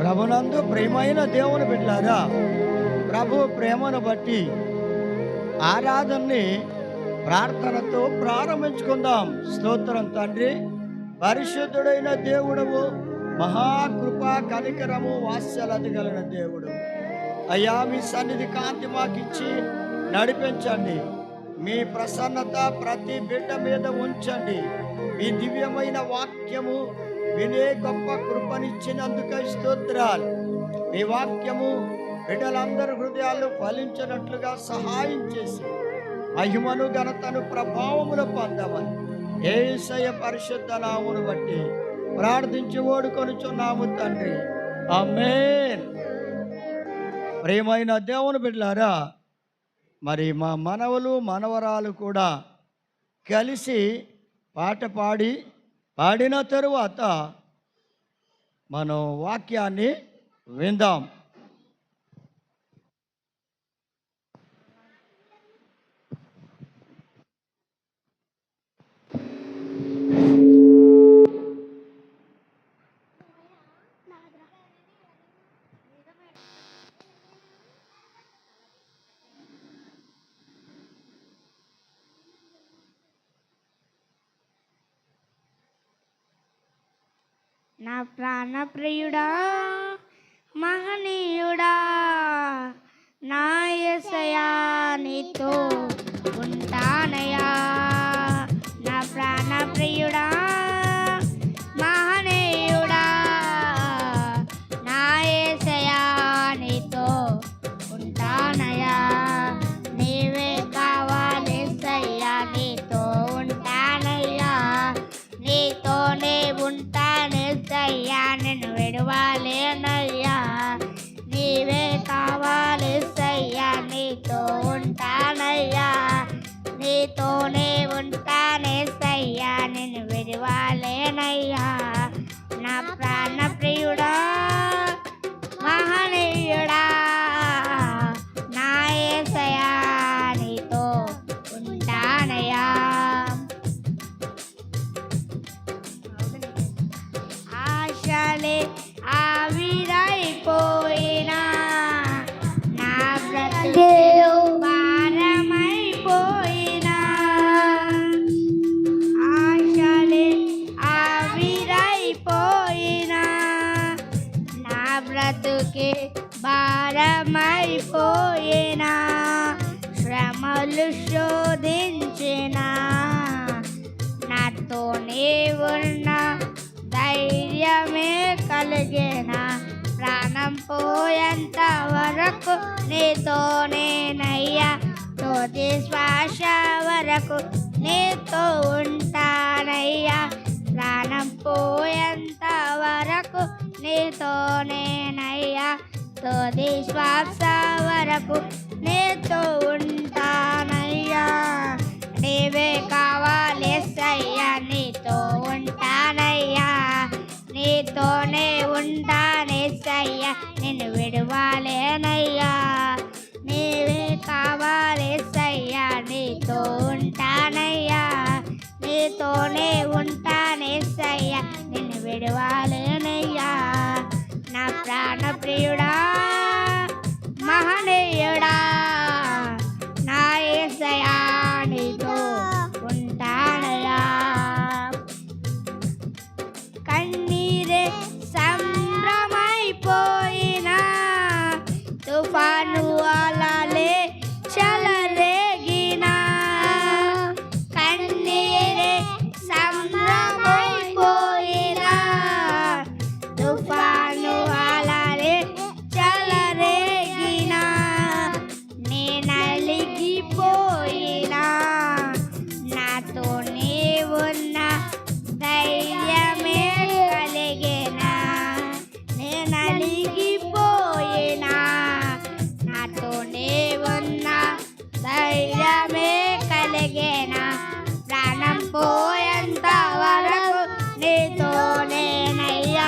ప్రభునందు ప్రియమైన దేవుని బిడ్డలారా, ప్రభు ప్రేమను బట్టి ఆరాధనని ప్రార్థనతో ప్రారంభించుకుందాం. స్తోత్రం తండ్రి, పరిశుద్ధుడైన దేవుడవు, మహాకృప కనికరము వాత్సల్యత కలిగిన దేవుడు అయ్యా, మీ సన్నిధి కాంతి మాకిచ్చి నడిపించండి. మీ ప్రసన్నత ప్రతి బిడ్డ మీద ఉంచండి. మీ దివ్యమైన వాక్యము వినే గొప్ప కృపనిచ్చినందుకై స్తోత్రాలు. మీ వాక్యము బిడ్డలందరి హృదయాలు ఫలించినట్లుగా సహాయం చేసి మహిమను ఘనతను ప్రభావములు పొందమని యేసయ్య పరిశుద్ధ నామమును బట్టి ప్రార్థించి ఓడుకొనుచున్నాము తండ్రి, ఆమేన్. ప్రియమైన దేవుని బిడ్డలారా, మరి మా మనవలు మనవరాలు కూడా కలిసి పాట పాడిన తరువాత మనం వాక్యాన్ని విందాం. నా ప్రాణప్రియుడా, మహనీయుడా, నా యేసయ్యా నీతో ఉంటానయ్యా. నా ప్రాణప్రియుడా, మహనీయుడా, నా యేసయ్యా నీతో ఉంటానయ్యా. నీవే కావాలేసయ్యా, నీతో ఉంటానయ్యా. నీతోనే ఉంటానేసయ్యా, నేను విడవాలేనయ్యా. నీవే కావాలేసయ్యా, నీతో ఉంటానయ్యా. నీతోనే ఉంటానేసయ్యా, నేను విడవాలేనయ్యా. నా ప్రాణప్రియుడా, మహనీయుడా, నా యేసయ్యా నీతో ఉంటానయ్యా. ఆశలే ఆవిరైపోయినా, నా బ్రతుకే భారమైపోయినా. ఆశలే ఆవిరైపోయినా, నా బ్రతుకే భారమైపోయినా. శ్రమలు శోధించినా, నాతోనే ఉన్న ధైర్యమే కలిగేనా. ప్రాణం పోయేంత వరకు నీతోనేనయ్యా. తోటి శ్వాస వరకు నీతో ఉంటానయ్యా. ప్రాణం పోయేంత వరకు నీతోనేనయ్యా. తోటి శ్వాస వరకు నీతో ఉంటానయ్యా. నీవే కావాలేసయ్యా, నీతో ఉంటానయ్యా. నీతోనే ఉంటానేసయ్యా, నేను విడవాలేనయ్యా. నీవే కావాలేసయ్యా, నీతో ఉంటానయ్యా. నీతోనే ఉంటానేసయ్యా, నేను విడవాలేనయ్యా. నా ప్రాణప్రియుడా, మహనీయుడా, నా యేసయ్యా నీతో ఉంటానయ్యా. కన్నీరే సంభ్రమైపోయినా, తుఫాను అలలే చెలరేగినా. కన్నీరే సంభ్రమైపోయినా, తుఫాను అలలే చెలరేగినా. నే నలిగిపోయినా, నాతో నీ ఉన్న ధైర్యమే కలిగేనా. నే నలిగిపోయినా, నాతో నీ ఉన్న ధైర్యమే కలిగేనా. ప్రాణం పోయేంత వరకు నీతోనేనయ్యా.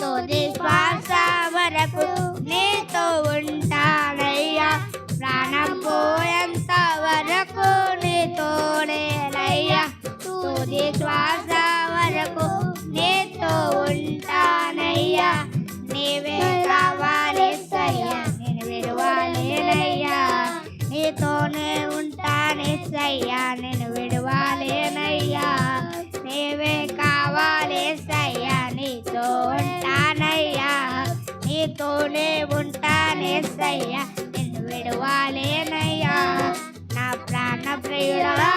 తోటి శ్వాస వరకు నీతో ఉంటానయ్యా. ప్రాణం పోయేంత వరకు నీతోనేనయ్యా. తోటి శ్వాస వరకు నీతో ఉంటానయ్యా. నీవే ఏసయ్యా నేను విడువాలేనయ్యా నీవే కావాలేసయ్యా నీతో ఉంటానయ్యా నీతోనే ఉంటానేసయ్యా నిన్ను విడువాలేనయ్యా నా ప్రాణ ప్రియుడా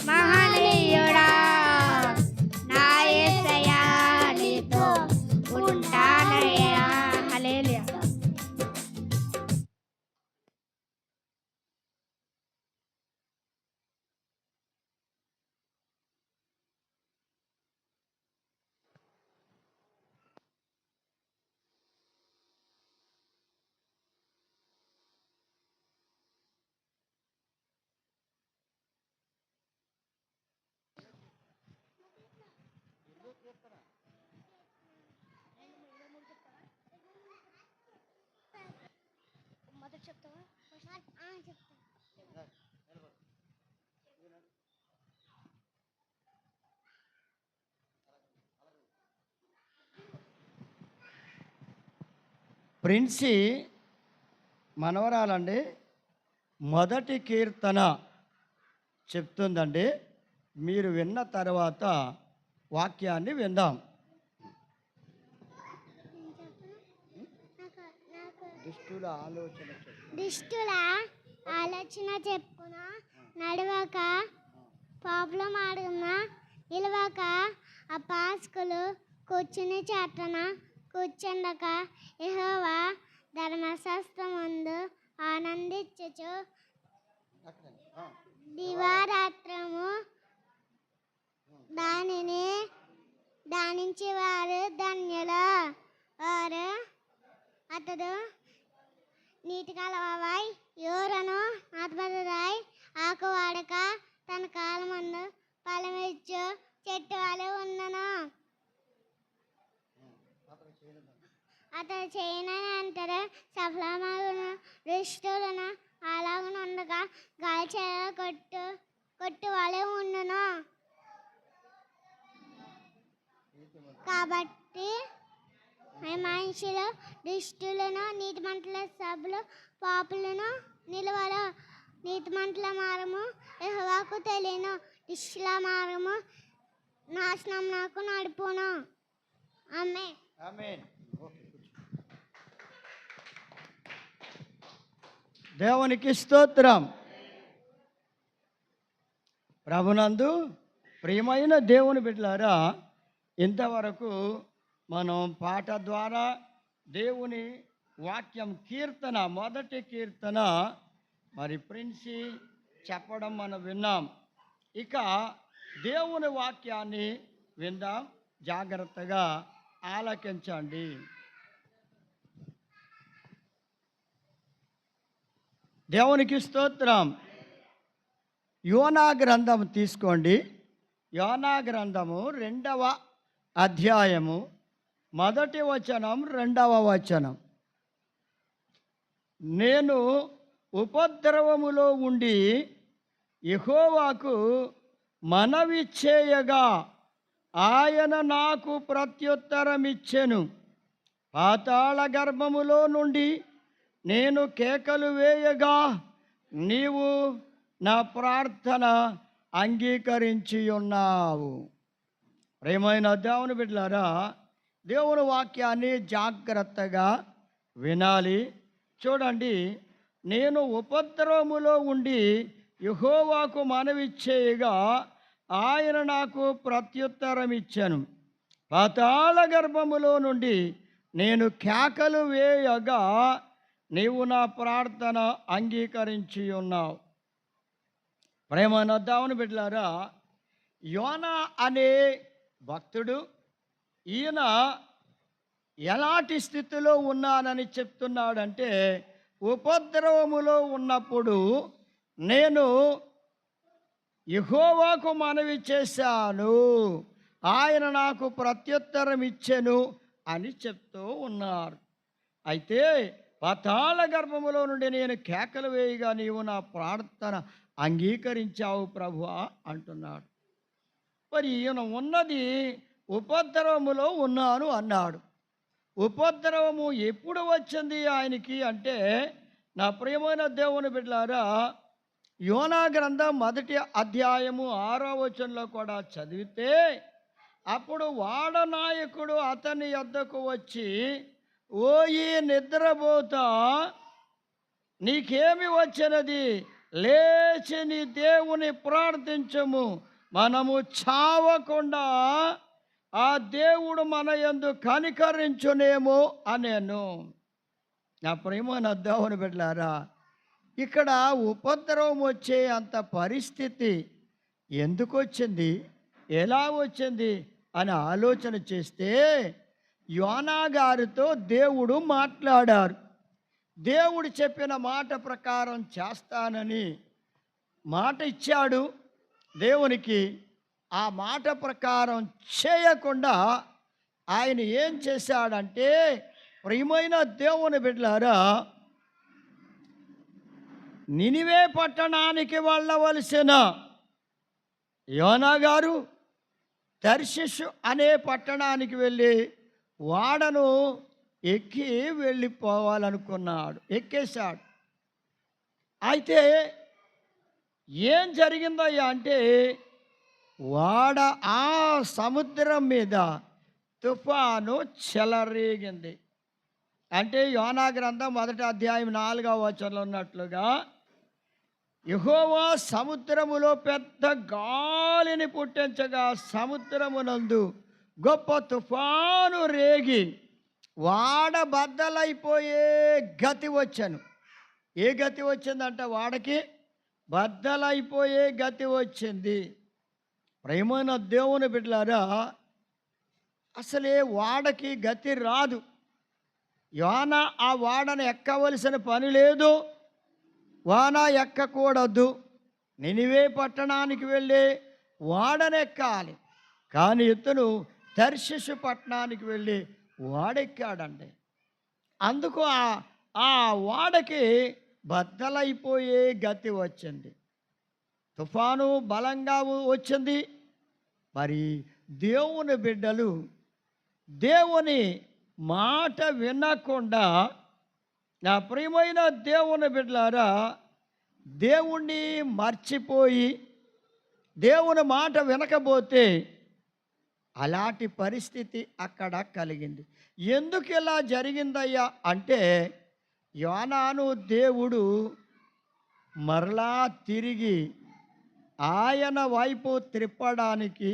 మహనీయుడా నా యేసయ్యా నీతో ఉంటానయ్యా హల్లెలూయా. ప్రిన్సి మనవరాలండి మొదటి కీర్తన చెప్తుందండి. మీరు విన్న తర్వాత వాక్యాన్ని విందాం. దుష్టుల ఆలోచన చెప్పున నడవక పాపులం ఆడున నిలవక అపాస్కులు కూర్చుని చాటన కూర్చుండక యెహోవా ధర్మశాస్త్రమందు ఆనందించుచు దివారాత్రము దానిని ధ్యానించి వారు ధన్యులు. వారు అతడు నీటి కలవాయి యోరను ఆత్మరాయి ఆకు వాడక తన కాలమందు ఫలమిచ్చు చెట్టు వలె ఉన్నను. అతడు చేయనని అంటారు సఫలమగును దుష్టులను అలాగను ఉండగా గాలి చేయ కొట్టు వలె ఉండును. కాబట్టి మనుషులు దుష్టులను నీతిమంతుల సభలు పాపులను నిలవలు. నీతిమంతుల మార్గము యెహోవాకు తెలియను దుష్టుల మార్గము నాశనం నాకు నడుపును. ఆమేన్. దేవునికి స్తోత్రం. ప్రభునందు ప్రియమైన దేవుని బిడ్డలారా, ఇంతవరకు మనం పాట ద్వారా దేవుని వాక్యం కీర్తన మొదటి కీర్తన మరి ప్రిన్సి చెప్పడం మనం విన్నాం. ఇక దేవుని వాక్యాన్ని విందాం, జాగ్రత్తగా ఆలకించండి. దేవునికి స్తోత్రం. యోనా గ్రంథం తీసుకోండి. యోనా గ్రంథము 2వ అధ్యాయము 1వ వచనం 2వ వచనం. నేను ఉపద్రవములో ఉండి యెహోవాకు మనవి చేయగా ఆయన నాకు ప్రత్యుత్తరమిచ్చెను. పాతాళ గర్భములో నుండి నేను కేకలు వేయగా నీవు నా ప్రార్థన అంగీకరించి ఉన్నావు. ప్రియమైన దేవుని బిడ్డలారా, దేవుని వాక్యాన్ని జాగ్రత్తగా వినాలి. చూడండి, నేను ఉపద్రవములో ఉండి యెహోవాకు మనవి చేయగా ఆయన నాకు ప్రత్యుత్తరం ఇచ్చాను. పాతాళ గర్భములో నుండి నేను కేకలు వేయగా నీవు నా ప్రార్థన అంగీకరించి ఉన్నావు. ప్రేమైన దేవుని బిడ్డలారా, యోనా అనే భక్తుడు ఈయన ఎలాంటి స్థితిలో ఉన్నానని చెప్తున్నాడంటే, ఉపద్రవములో ఉన్నప్పుడు నేను యెహోవాకు మనవి చేశాను, ఆయన నాకు ప్రత్యుత్తరం ఇచ్చెను అని చెప్తూ ఉన్నారు. అయితే పాతాళ గర్భములో నుండి నేను కేకలు వేయగా నీవు నా ప్రార్థన అంగీకరించావు ప్రభువా అంటున్నాడు. మరి ఈయన ఉన్నది ఉపద్రవములో ఉన్నాను అన్నాడు. ఉపద్రవము ఎప్పుడు వచ్చింది ఆయనకి అంటే, నా ప్రియమైన దేవుని బిడ్డలారా, యోనా గ్రంథం 1వ అధ్యాయము 6వ వచనంలో కూడా చదివితే, అప్పుడు వాడ నాయకుడు అతని యొద్దకు వచ్చి, ఓయి నిద్రపోతా, నీకేమి వచ్చినది? లేచి నీ దేవుని ప్రార్థించము, మనము చావకుండా ఆ దేవుడు మన యందు కనికరించునేమో అనేను. నా ప్రేమ దేవుని బిడ్డలారా, ఇక్కడ ఉపద్రవం వచ్చే అంత పరిస్థితి ఎందుకు వచ్చింది, ఎలా వచ్చింది అని ఆలోచన చేస్తే, యోనా గారితో దేవుడు మాట్లాడారు. దేవుడు చెప్పిన మాట ప్రకారం చేస్తానని మాట ఇచ్చాడు దేవునికి. ఆ మాట ప్రకారం చేయకుండా ఆయన ఏం చేశాడంటే, ప్రియమైన దేవుని బిడ్డలారా, నినివే పట్టణానికి వెళ్ళవలసిన యోనా గారు తర్షీషు అనే పట్టణానికి వెళ్ళి వాడను ఎక్కి వెళ్ళిపోవాలనుకున్నాడు, ఎక్కేశాడు. అయితే ఏం జరిగిందయ్యా అంటే, వాడ ఆ సముద్రం మీద తుఫాను చెలరేగింది. అంటే యోనా గ్రంథం 1వ అధ్యాయం 4వ వచనంలో ఉన్నట్లుగా, యెహోవా సముద్రములో పెద్ద గాలిని పుట్టించగా సముద్రమునందు గొప్ప తుఫాను రేగి వాడ బద్దలైపోయే గతి వచ్చాను. ఏ గతి వచ్చిందంట? వాడకి బద్దలైపోయే గతి వచ్చింది. ప్రేమైన దేవుని బిడ్డలారా, అసలే వాడకి గతి రాదు. యోనా ఆ వాడను ఎక్కవలసిన పని లేదు, వాన ఎక్కకూడదు. నినివే పట్టణానికి వెళ్ళి వాడనెక్కాలి. కానీ ఇతను తర్షీషు పట్టణానికి వెళ్ళి వాడెక్కాడండి. అందుకు ఆ వాడకి బద్దలైపోయే గతి వచ్చింది. తుఫాను బలంగా వచ్చింది. మరి దేవుని బిడ్డలు దేవుని మాట వినకుండా, నా ప్రియమైన దేవుని బిడ్డలారా, దేవుణ్ణి మర్చిపోయి దేవుని మాట వినకపోతే అలాంటి పరిస్థితి అక్కడ కలిగింది. ఎందుకు ఇలా జరిగిందయ్యా అంటే, యోనాను దేవుడు మరలా తిరిగి ఆయన వైపు త్రిప్పడానికి,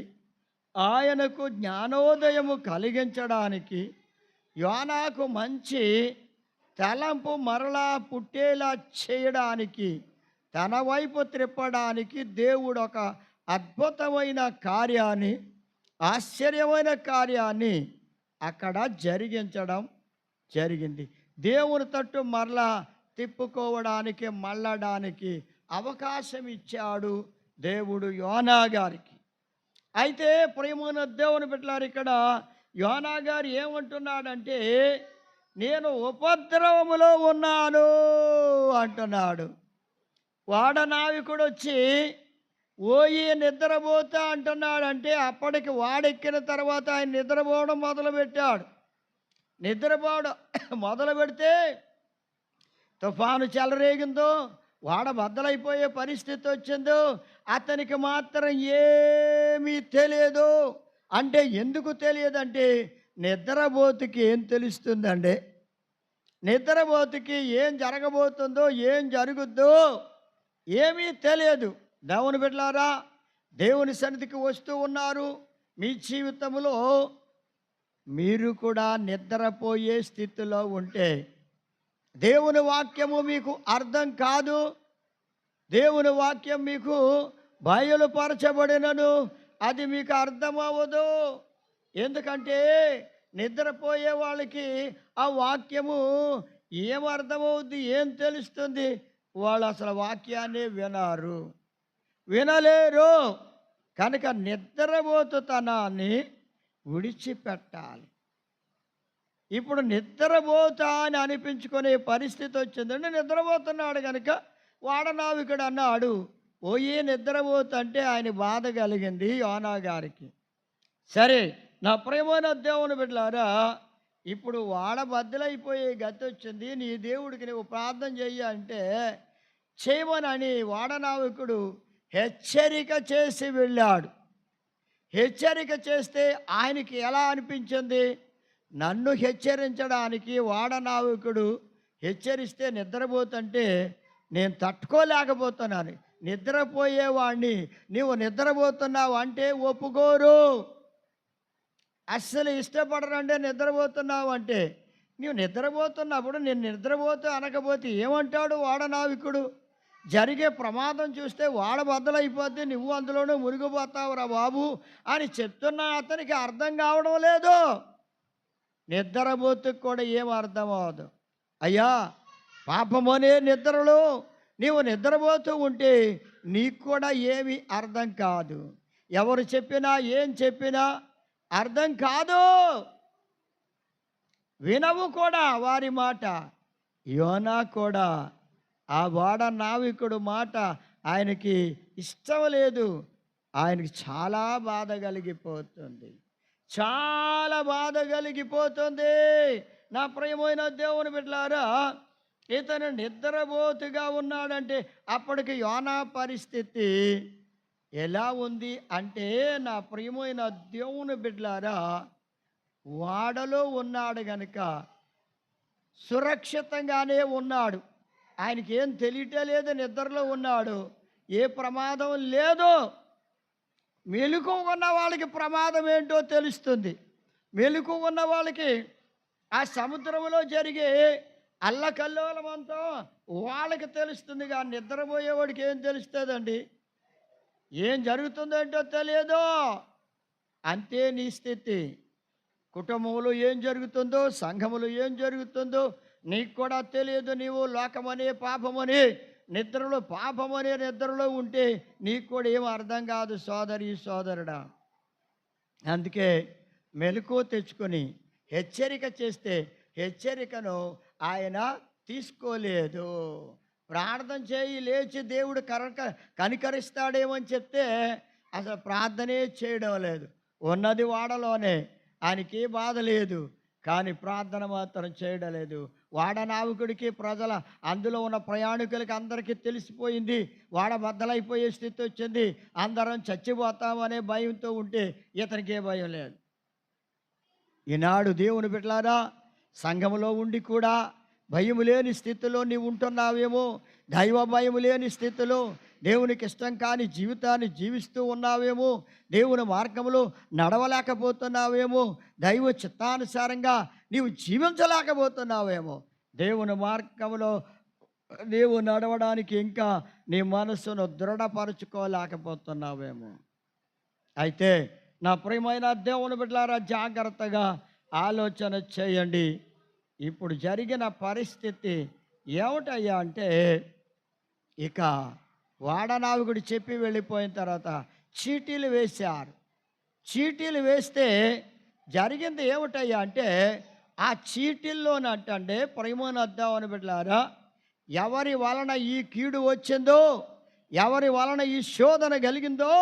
ఆయనకు జ్ఞానోదయము కలిగించడానికి, యోనాకు మంచి తలంపు మరలా పుట్టేలా చేయడానికి, తన వైపు త్రిప్పడానికి దేవుడు ఒక అద్భుతమైన కార్యాన్ని, ఆశ్చర్యమైన కార్యాన్ని అక్కడ జరిగించడం జరిగింది. దేవుని తట్టు మరలా తిప్పుకోవడానికి, మళ్ళడానికి అవకాశం ఇచ్చాడు దేవుడు యోనా గారికి. అయితే ప్రియమైన దేవుని బిడ్డలారు, ఇక్కడ యోనా గారు ఏమంటున్నాడంటే, నేను ఉపద్రవములో ఉన్నాను అంటున్నాడు. వాడ నావికుడు వచ్చి ఓయి నిద్రపోతా అంటున్నాడంటే, అప్పటికి వాడెక్కిన తర్వాత ఆయన నిద్రపోవడం మొదలుపెట్టాడు. నిద్రపోవడం మొదలు పెడితే తుఫాను చెలరేగిందో, వాడ బద్దలైపోయే పరిస్థితి వచ్చిందో అతనికి మాత్రం ఏమీ తెలియదు. అంటే ఎందుకు తెలియదంటే, నిద్రపోతుకి ఏం తెలుస్తుందండి? నిద్రపోతుకి ఏం జరగబోతుందో, ఏం జరుగుద్దో ఏమీ తెలియదు. దేవుని బిడ్డలారా, దేవుని సన్నిధికి వస్తూ ఉన్నారు. మీ జీవితంలో మీరు కూడా నిద్రపోయే స్థితిలో ఉంటే దేవుని వాక్యము మీకు అర్థం కాదు, దేవుని వాక్యం మీకు బయలుపరచబడినను అది మీకు అర్థమవ్వదు. ఎందుకంటే నిద్రపోయే వాళ్ళకి ఆ వాక్యము ఏం అర్థమవుద్ది, ఏం తెలుస్తుంది? వాళ్ళు అసలు వాక్యాన్ని వినరు, వినలేరు. కనుక నిద్రపోతుతనాన్ని విడిచిపెట్టాలి. ఇప్పుడు నిద్రపోతా అని అనిపించుకునే పరిస్థితి వచ్చిందంటే, నిద్రపోతున్నాడు కనుక వాడనావికుడు అన్నాడు, ఓయే నిద్రపోతంటే ఆయన బాధ కలిగింది యోనా గారికి. సరే నా ప్రియమైన దేవుని బిడ్డలారా, ఇప్పుడు వాడ బద్దలైపోయే గతి వచ్చింది, నీ దేవుడికి నువ్వు ప్రార్థన చెయ్యి అంటే చేయమనని వాడనావికుడు హెచ్చరిక చేసి వెళ్ళాడు. హెచ్చరిక చేస్తే ఆయనకి ఎలా అనిపించింది? నన్ను హెచ్చరించడానికి వాడనావికుడు హెచ్చరిస్తే నిద్రపోతుంటే నేను తట్టుకోలేకపోతున్నాను. నిద్రపోయేవాడిని నీవు నిద్రపోతున్నావు అంటే ఒప్పుకోరు. అస్సలు ఇష్టపడరంటే నిద్రపోతున్నావు అంటే. నీవు నిద్రపోతున్నప్పుడు నేను నిద్రపోతూ అనకపోతే ఏమంటాడు వాడనావికుడు? జరిగే ప్రమాదం చూస్తే వాడ బద్దలైపోద్ది, నువ్వు అందులోనూ మునిగిపోతావురా బాబు అని చెప్తున్నా అతనికి అర్థం కావడం లేదు. నిద్రపోతుకు కూడా ఏం అర్థం అవ్వదు. అయ్యా, పాపమనే నిద్రలో నీవు నిద్రపోతూ ఉంటే నీకు కూడా ఏమి అర్థం కాదు. ఎవరు చెప్పినా ఏం చెప్పినా అర్థం కాదు, వినవు కూడా వారి మాట. యోనా కూడా ఆ వాడ నావికుడు మాట ఆయనకి ఇష్టం లేదు. ఆయనకి చాలా బాధ కలిగిపోతుంది, చాలా బాధ కలిగిపోతుంది. నా ప్రియమైన దేవుని బిడ్డలారా, ఇతను నిద్రపోతుగా ఉన్నాడంటే అప్పటికి యోనా పరిస్థితి ఎలా ఉంది అంటే, నా ప్రియమైన దేవుని బిడ్డలారా, వాడలో ఉన్నాడు గనుక సురక్షితంగానే ఉన్నాడు. ఆయనకి ఏం తెలియటే లేదు, నిద్రలో ఉన్నాడు, ఏ ప్రమాదం లేదు. మెలుకు ఉన్న వాళ్ళకి ప్రమాదం ఏంటో తెలుస్తుంది. మెలుకు ఉన్న వాళ్ళకి ఆ సముద్రంలో జరిగే అల్లకల్లోలమంతా వాళ్ళకి తెలుస్తుంది, కానీ నిద్రపోయేవాడికి ఏం తెలుస్తుందండి? ఏం జరుగుతుందేంటో తెలియదు. అంతే నీ స్థితి. కుటుంబంలో ఏం జరుగుతుందో, సంఘములో ఏం జరుగుతుందో నీకు కూడా తెలియదు. నీవు లోకమనే పాపమని నిద్రలో, పాపమనే నిద్రలో ఉంటే నీకు కూడా ఏం అర్థం కాదు సోదరి సోదరుడా. అందుకే మెలకువ తెచ్చుకొని హెచ్చరిక చేస్తే హెచ్చరికను ఆయన తీసుకోలేదు. ప్రార్థన చేయి లేచి దేవుడు కనికరిస్తాడేమని చెప్తే అసలు ప్రార్థనే చేయడం లేదు. ఉన్నది వాడలోనే, ఆయనకి బాధ లేదు, కానీ ప్రార్థన మాత్రం చేయడం లేదు. వాడనావికుడికి ప్రజల అందులో ఉన్న ప్రయాణికులకి అందరికీ తెలిసిపోయింది, వాడ బద్దలైపోయే స్థితి వచ్చింది, అందరం చచ్చిపోతామనే భయంతో ఉంటే ఇతనికి ఏ భయం లేదు. ఈనాడు దేవుని బిడ్డలారా, సంఘములో ఉండి కూడా భయము లేని స్థితిలో నీవు ఉంటున్నావేమో, దైవ భయము లేని స్థితిలో దేవునికి ఇష్టం కాని జీవితాన్ని జీవిస్తూ ఉన్నావేమో, దేవుని మార్గంలో నడవలేకపోతున్నావేమో, దైవ చిత్తానుసారంగా నీవు జీవించలేకపోతున్నావేమో, దేవుని మార్గంలో నీవు నడవడానికి ఇంకా నీ మనస్సును దృఢపరచుకోలేకపోతున్నావేమో. అయితే నా ప్రియమైన దేవుని బిడ్డలారా, జాగ్రత్తగా ఆలోచన చేయండి. ఇప్పుడు జరిగిన పరిస్థితి ఏమిటయ్యా అంటే, ఇక వాడనావికుడు చెప్పి వెళ్ళిపోయిన తర్వాత చీటీలు వేశారు. చీటీలు వేస్తే జరిగింది ఏమిటయ్యా అంటే, ఆ చీటీల్లోనంటే ప్రేమను అద్దామని బిడ్డలారా, ఎవరి వలన ఈ కీడు వచ్చిందో, ఎవరి వలన ఈ శోధన కలిగిందో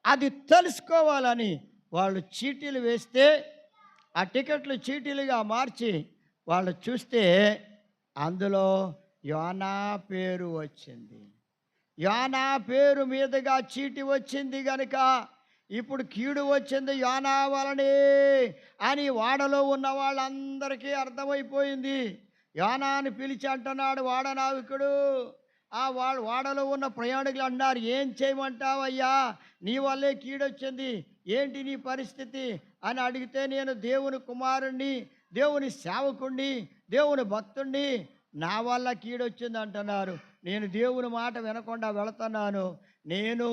అది తెలుసుకోవాలని వాళ్ళు చీటీలు వేస్తే, ఆ టికెట్లు చీటీలుగా మార్చి వాళ్ళు చూస్తే అందులో యోనా పేరు వచ్చింది. యోనా పేరు మీదుగా చీటి వచ్చింది కనుక ఇప్పుడు కీడు వచ్చింది యోనా వలనే అని వాడలో ఉన్న వాళ్ళందరికీ అర్థమైపోయింది. యోనాని పిలిచి అంటున్నాడు వాడనావికుడు. ఆ వాడలో ఉన్న ప్రయాణికులు అన్నారు, ఏం చేయమంటావయ్యా, నీ వల్లే కీడొచ్చింది, ఏంటి నీ పరిస్థితి అని అడిగితే, నేను దేవుని కుమారుణ్ణి, దేవుని సేవకుణ్ణి, దేవుని భక్తుణ్ణి, నా వల్ల కీడొచ్చింది అంటున్నారు. నేను దేవుని మాట వినకుండా వెళుతున్నాను. నేను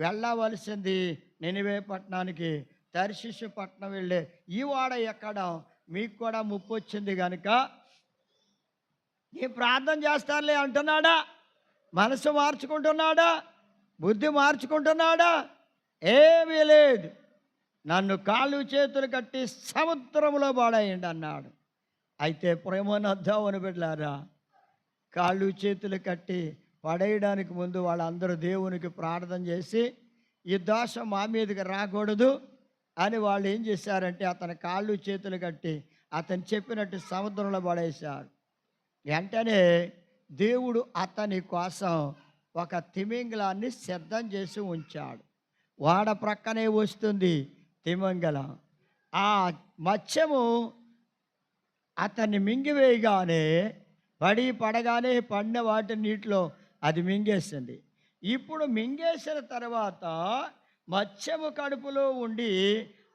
వెళ్ళవలసింది నినివే పట్టణానికి, తర్షీషు పట్టణం వెళ్ళే ఈ వాడ ఎక్కడం మీకు కూడా ముప్పు వచ్చింది కనుక నీ ప్రార్థన చేస్తారులే అంటున్నాడా? మనసు మార్చుకుంటున్నాడా? బుద్ధి మార్చుకుంటున్నాడా? ఏమీ లేదు. నన్ను కాళ్ళు చేతులు కట్టి సముద్రంలో పడేయండి అన్నాడు. అయితే ప్రేమనద్దామని బిడ్డలారా, కాళ్ళు చేతులు కట్టి పడేయడానికి ముందు వాళ్ళందరూ దేవునికి ప్రార్థన చేసి ఈ దోషం మా మీదకి రాకూడదు అని వాళ్ళు ఏం చేశారంటే అతని కాళ్ళు చేతులు కట్టి అతను చెప్పినట్టు సముద్రంలో పడేశారు. వెంటనే దేవుడు అతని కోసం ఒక తిమింగలాన్ని సిద్ధం చేసి ఉంచాడు. వాడ ప్రక్కనే వస్తుంది తిమింగలం. ఆ మత్స్యము అతన్ని మింగివేయగానే పడగానే పడిన వాటి నీటిలో అది మింగేసింది. ఇప్పుడు మింగేసిన తర్వాత మత్స్యము కడుపులో ఉండి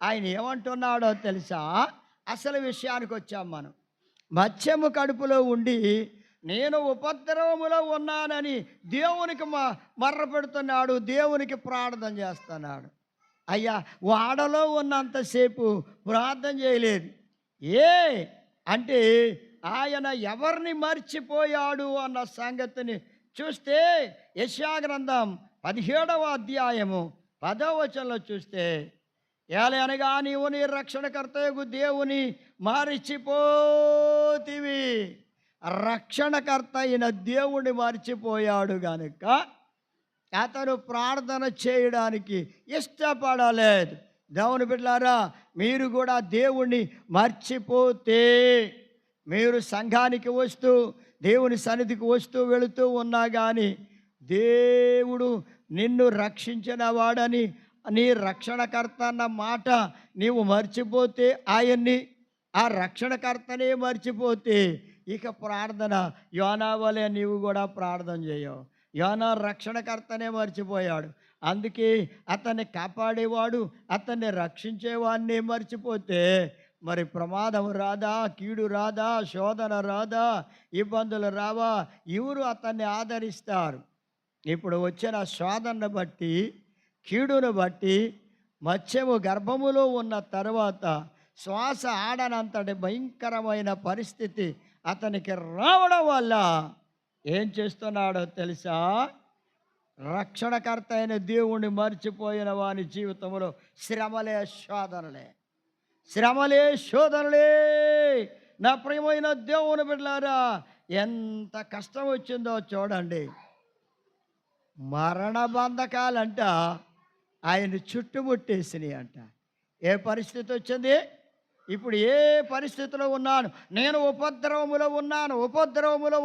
ఆయన ఏమంటున్నాడో తెలుసా? అసలు విషయానికి వచ్చాం మనం. మత్స్యము కడుపులో ఉండి నేను ఉపద్రవములో ఉన్నానని దేవునికి మర్ర పెడుతున్నాడు, దేవునికి ప్రార్థన చేస్తున్నాడు. అయ్యా, వాడలో ఉన్నంతసేపు ప్రార్థన చేయలేదు. అంటే ఆయన ఎవరిని మర్చిపోయాడు అన్న సంగతిని చూస్తే యెషయా గ్రంథం 17వ అధ్యాయము 10వ వచనంలో చూస్తే, ఏలయనగా నీవు నీ రక్షణకర్తయగు దేవుని మరిచిపోతివి. రక్షణకర్త అయిన దేవుని మర్చిపోయాడు గనుక అతను ప్రార్థన చేయడానికి ఇష్టపడలేదు. దేవుని బిడ్డలారా, మీరు కూడా దేవుణ్ణి మర్చిపోతే, మీరు సంఘానికి వస్తూ దేవుని సన్నిధికి వస్తూ వెళుతూ ఉన్నా కానీ దేవుడు నిన్ను రక్షించిన వాడని, నీ రక్షణకర్త అన్న మాట నీవు మర్చిపోతే, ఆయన్ని ఆ రక్షణకర్తనే మర్చిపోతే ఇక ప్రార్థన యోనా వలె నీవు కూడా ప్రార్థన చేయవు. యోనా రక్షణకర్తనే మర్చిపోయాడు. అందుకే అతన్ని కాపాడేవాడు, అతన్ని రక్షించేవాడిని మర్చిపోతే మరి ప్రమాదం రాదా, కీడు రాదా, శోధన రాదా, ఇబ్బందులు రావా? ఎవరు అతన్ని ఆదరిస్తారు? ఇప్పుడు వచ్చిన శోధనను బట్టి, కీడును బట్టి, మత్స్యము గర్భములో ఉన్న తర్వాత శ్వాస ఆడనంతటి భయంకరమైన పరిస్థితి అతనికి రావడం వల్ల ఏం చేస్తున్నాడో తెలుసా? రక్షణకర్త అయిన దేవుణ్ణి మర్చిపోయిన వాని జీవితంలో శ్రమలే శోధనలే, శ్రమలే శోధనలే. నా ప్రియమైన దేవుని బిడ్డలారా, ఎంత కష్టం వచ్చిందో చూడండి. మరణ బంధకాలంట ఆయన చుట్టుముట్టేసినాయి అంట. ఏ పరిస్థితి వచ్చింది? ఇప్పుడు ఏ పరిస్థితిలో ఉన్నాను? నేను ఉపద్రవములో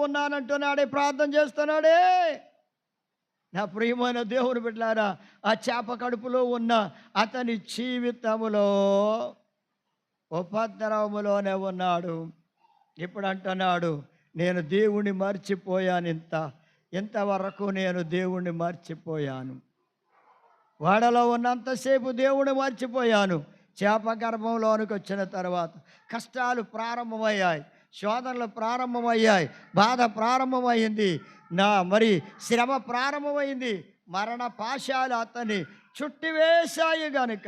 ఉన్నానంటున్నాడే, ప్రార్థన చేస్తున్నాడే. నా ప్రియమైన దేవుని బిడ్డలారా, ఆ చేప కడుపులో ఉన్న అతని జీవితములో ఉపద్రవములోనే ఉన్నాడు. ఇప్పుడు అంటున్నాడు, నేను దేవుణ్ణి మర్చిపోయాను, ఇంతవరకు నేను దేవుణ్ణి మర్చిపోయాను. వాడలో ఉన్నంతసేపు దేవుణ్ణి మర్చిపోయాను. చేప గర్భంలోనికి వచ్చిన తర్వాత కష్టాలు ప్రారంభమయ్యాయి, శోధనలు ప్రారంభమయ్యాయి, బాధ ప్రారంభమైంది, మరి శ్రమ ప్రారంభమైంది. మరణ పాశాలు అతన్ని చుట్టివేశాయి గనుక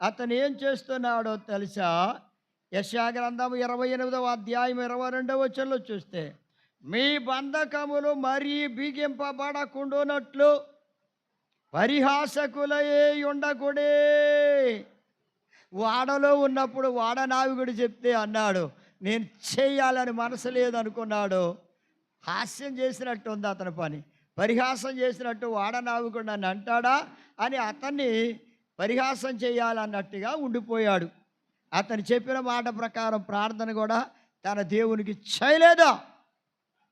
అతను ఏం చేస్తున్నాడో తెలుసా? యెషయా గ్రంథం 28వ అధ్యాయం 22వ వచనంలో చూస్తే, మీ బంధకములు మరీ బిగింపబడకుండానట్లు పరిహాసకులయే ఉండకూడే. వాడలో ఉన్నప్పుడు వాడ నావికుడు చెప్తే అన్నాడు, నేను చేయాలని మనసు లేదనుకున్నాడు. హాస్యం చేసినట్టు ఉంది అతని పని, పరిహాసం చేసినట్టు వాడ నావికుడు నన్ను అంటాడా అని అతన్ని పరిహాసం చేయాలన్నట్టుగా ఉండిపోయాడు. అతను చెప్పిన మాట ప్రకారం ప్రార్థన కూడా తన దేవునికి చేయలేదా?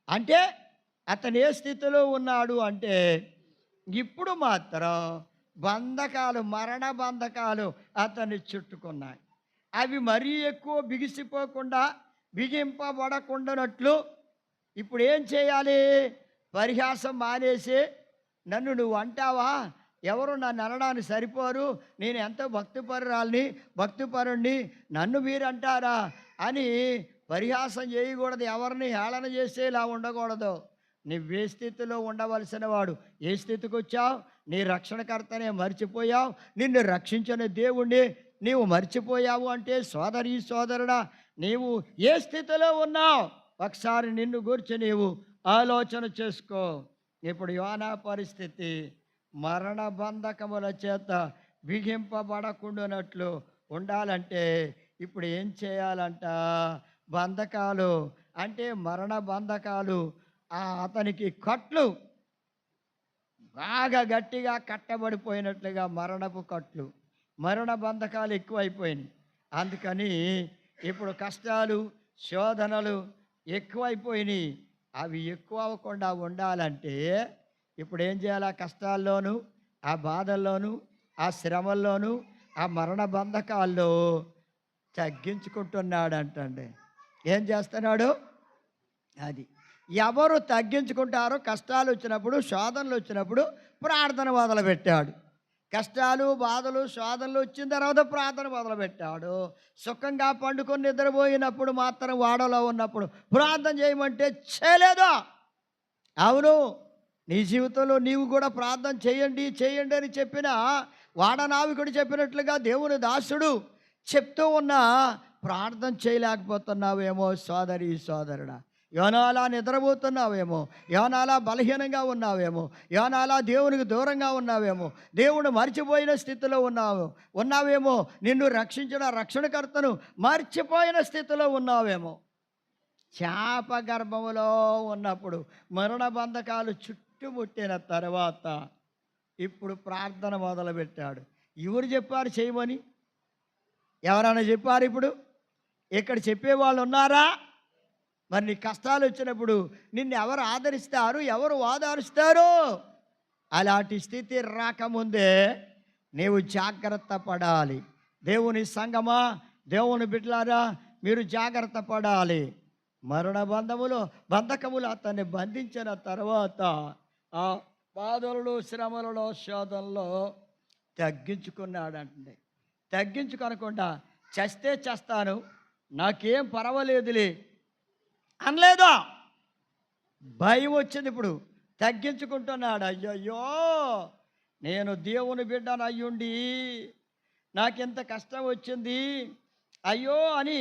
అంటే అతను ఏ స్థితిలో ఉన్నాడు అంటే, ఇప్పుడు మాత్రం బంధకాలు, మరణ బంధకాలు అతన్ని చుట్టుకున్నాయి. అవి మరీ ఎక్కువ బిగిసిపోకుండా, బిగింపబడకుండానట్లు ఇప్పుడు ఏం చేయాలి? పరిహాసం మానేసి, నన్ను నువ్వు అంటావా, ఎవరు నన్ను అనడానికి సరిపోరు, నేను ఎంతో భక్తిపరుణ్ణి, నన్ను మీరు అంటారా అని పరిహాసం చేయకూడదు. ఎవరిని హేళన చేసేలా ఉండకూడదు. నువ్వే స్థితిలో ఉండవలసిన వాడు ఏ స్థితికి వచ్చావు? నీ రక్షణకర్తనే మర్చిపోయావు, నిన్ను రక్షించిన దేవుణ్ణి నీవు మర్చిపోయావు అంటే, సోదరుడా, నీవు ఏ స్థితిలో ఉన్నావు? ఒకసారి నిన్ను గురించి నీవు ఆలోచన చేసుకో. ఇప్పుడు యోనా పరిస్థితి మరణ బంధకముల చేత బిగింపబడకుండానట్లు ఉండాలంటే ఇప్పుడు ఏం చేయాలంట? బంధకాలు అంటే మరణ బంధకాలు, అతనికి కట్లు బాగా గట్టిగా కట్టబడిపోయినట్లుగా మరణపు కట్లు, మరణ బంధకాలు ఎక్కువైపోయినాయి. అందుకని ఇప్పుడు కష్టాలు, శోధనలు ఎక్కువైపోయినాయి. అవి ఎక్కువ అవ్వకుండా ఉండాలంటే ఇప్పుడు ఏం చేయాలి? ఆ కష్టాల్లోనూ, ఆ బాధల్లోనూ, ఆ శ్రమల్లోనూ, ఆ మరణ బంధకాల్లో తగ్గించుకుంటున్నాడంటండి. ఏం చేస్తున్నాడు? అది ఎవరు తగ్గించుకుంటారో కష్టాలు వచ్చినప్పుడు, శోధనలు వచ్చినప్పుడు ప్రార్థన మొదలుపెట్టాడు. కష్టాలు, బాధలు, శోధనలు వచ్చిన తర్వాత ప్రార్థన మొదలుపెట్టాడు. సుఖంగా పండుకొని నిద్రపోయినప్పుడు మాత్రం వాడలో ఉన్నప్పుడు ప్రార్థన చేయమంటే చేయలేదు. అవును, నీ జీవితంలో నీవు కూడా ప్రార్థన చేయండి చేయండి అని చెప్పిన వాడనావికుడు చెప్పినట్లుగా దేవుని దాసుడు చెప్తూ ఉన్నా ప్రార్థన చేయలేకపోతున్నావేమో సోదరి సోదరుడా. యోనాలా నిద్రపోతున్నావేమో, యోనాలా బలహీనంగా ఉన్నావేమో, యోనాలా దేవునికి దూరంగా ఉన్నావేమో, దేవుడు మర్చిపోయిన స్థితిలో ఉన్నావేమో, నిన్ను రక్షించిన రక్షణకర్తను మర్చిపోయిన స్థితిలో ఉన్నావేమో. చేప గర్భములో ఉన్నప్పుడు మరణ బంధకాలు చుట్టుముట్టిన తర్వాత ఇప్పుడు ప్రార్థన మొదలుపెట్టాడు. ఎవరు చెప్పారు చేయమని? ఎవరైనా చెప్పారు? ఇప్పుడు ఇక్కడ చెప్పేవాళ్ళు ఉన్నారా? మరి నీ కష్టాలు వచ్చినప్పుడు నిన్ను ఎవరు ఆదరిస్తారు? ఎవరు ఓదారుస్తారు? అలాంటి స్థితి రాకముందే నీవు జాగ్రత్త పడాలి. దేవుని సంగమా, దేవుని బిడ్డలారా, మీరు జాగ్రత్త పడాలి. మరణ బంధకములు అతన్ని బంధించిన తర్వాత ఆ బాధలలో, శ్రమలలో, శోధనలో తగ్గించుకున్నాడంటే. తగ్గించుకొనకుండా చస్తే చేస్తాను, నాకేం పర్వాలేదులే అనలేదా? భయం వచ్చింది. ఇప్పుడు తగ్గించుకుంటున్నాడు. అయ్యయ్యో, నేను దేవుని బిడ్డను అయ్యుండి నాకెంత కష్టం వచ్చింది అయ్యో అని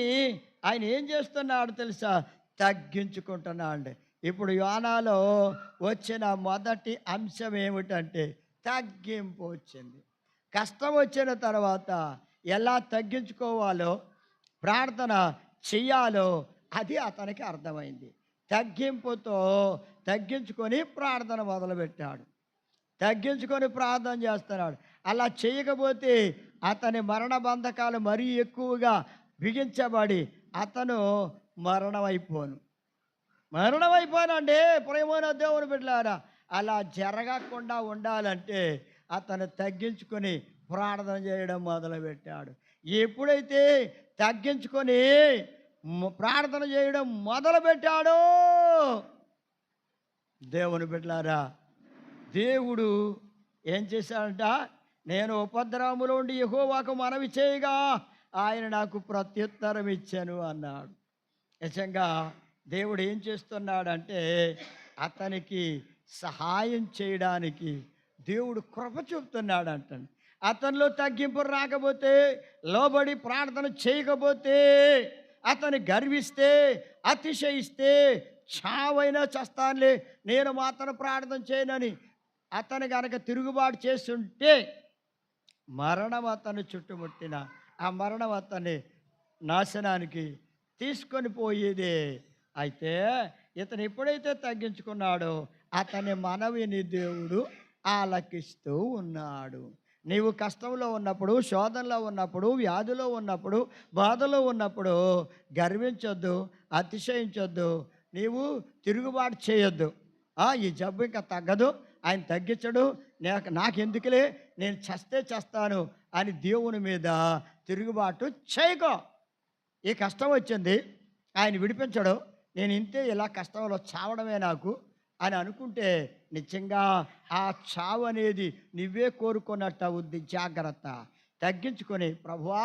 ఆయన ఏం చేస్తున్నాడు తెలుసా? తగ్గించుకుంటున్నాడు. ఇప్పుడు యోనాలో వచ్చిన మొదటి అంశం ఏమిటంటే తగ్గింపు వచ్చింది. కష్టం వచ్చిన తర్వాత ఎలా తగ్గించుకోవాలో, ప్రార్థన చెయ్యాలో అది అతనికి అర్థమైంది. తగ్గింపుతో తగ్గించుకొని ప్రార్థన మొదలుపెట్టాడు. తగ్గించుకొని ప్రార్థన చేస్తున్నాడు. అలా చేయకపోతే అతని మరణ బంధకాలు మరీ ఎక్కువగా బిగించబడి అతను మరణమైపోనండి. ప్రేమైన దేవుని బిడ్డలారా, అలా జరగకుండా ఉండాలంటే అతను తగ్గించుకొని ప్రార్థన చేయడం మొదలుపెట్టాడు. ఎప్పుడైతే తగ్గించుకొని ప్రార్థన చేయడం మొదలుపెట్టాడో, దేవుని బిడ్డలారా, దేవుడు ఏం చేశాడంట? నేను ఉపద్రవములో ఉండి యెహోవాకు మనవి చేయగా ఆయన నాకు ప్రత్యుత్తరం ఇచ్చాను అన్నాడు. నిజంగా దేవుడు ఏం చేస్తున్నాడంటే అతనికి సహాయం చేయడానికి దేవుడు కృప చూపుతున్నాడంటండి. అతనిలో తగ్గింపు రాకపోతే, లోబడి ప్రార్థన చేయకపోతే, అతను గర్విస్తే, అతిశయిస్తే, చావైనా చస్తానులే నేను మాత్రం ప్రార్థన చేయనని అతను కనుక తిరుగుబాటు చేస్తుంటే మరణం అతను చుట్టుముట్టిన ఆ మరణం అతన్ని నాశనానికి తీసుకొని పోయేదే. అయితే ఇతను ఎప్పుడైతే తగ్గించుకున్నాడో అతని మనవిని దేవుడు ఆలకిస్తూ ఉన్నాడు. నీవు కష్టంలో ఉన్నప్పుడు, శోధనలో ఉన్నప్పుడు, వ్యాధిలో ఉన్నప్పుడు, బాధలో ఉన్నప్పుడు గర్వించొద్దు, అతిశయించొద్దు, నీవు తిరుగుబాటు చేయొద్దు. ఈ జబ్బు ఇంకా తగ్గదు, ఆయన తగ్గించడు, నాకెందుకులే, నేను చస్తే చేస్తాను అని దేవుని మీద తిరుగుబాటు చేయకో. ఈ కష్టం వచ్చింది, ఆయన విడిపించడు, నేను ఇంతే ఇలా కష్టంలో చావడమే నాకు అని అనుకుంటే నిజంగా ఆ చావు అనేది నువ్వే కోరుకున్నట్టు అవుద్ది. జాగ్రత్త. తగ్గించుకొని, ప్రభువా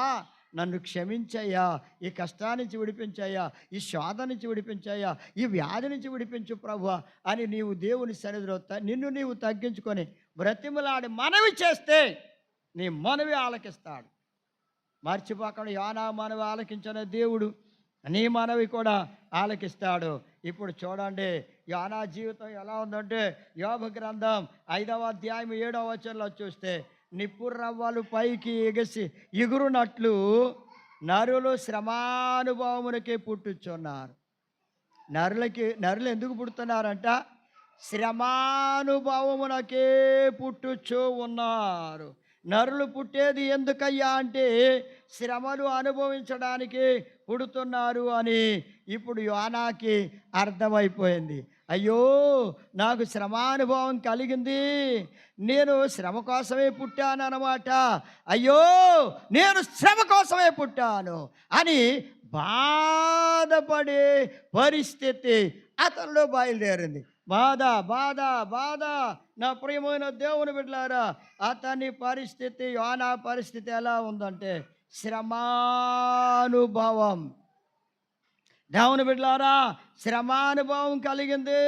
నన్ను క్షమించయ్యా, ఈ కష్టాన్ని నుంచి విడిపించయ్యా, ఈ శోధ నుంచి విడిపించయ్యా, ఈ వ్యాధి నుంచి విడిపించు ప్రభువా అని నీవు దేవుని సన్నిధిలో నిన్ను నీవు తగ్గించుకొని బ్రతిమలాడి మనవి చేస్తే నీ మనవి ఆలకిస్తాడు. మర్చిపోకుండా యోనా మనవి ఆలకించిన దేవుడు నీ మనవి కూడా ఆలకిస్తాడు. ఇప్పుడు చూడండి యోనా జీవితం ఎలా ఉందంటే, యోబు గ్రంథం 5వ అధ్యాయం 7వ వచనంలో చూస్తే, నిప్పురవ్వలు పైకి ఎగురునట్లు నరులు శ్రమానుభవమునకే పుట్టుచున్నారు. నరులు ఎందుకు పుడుతున్నారంట? శ్రమానుభవమునకే పుట్టుచూ ఉన్నారు. నరులు పుట్టేది ఎందుకయ్యా అంటే శ్రమలు అనుభవించడానికి పుడుతున్నారు అని ఇప్పుడు యోనాకి అర్థమైపోయింది. అయ్యో నాకు శ్రమానుభవం కలిగింది, నేను శ్రమ కోసమే పుట్టాను అన్నమాట, అయ్యో నేను శ్రమ కోసమే పుట్టాను అని బాధపడే పరిస్థితి అతనిలో బయలుదేరింది. బాధ బాధ బాధ. నా ప్రియమైన దేవుని బిడ్డలారా, అతని పరిస్థితి, యోనా పరిస్థితి ఎలా ఉందంటే శ్రమానుభవం. దేవుని బిడ్డలారా, శ్రమానుభవం కలిగింది.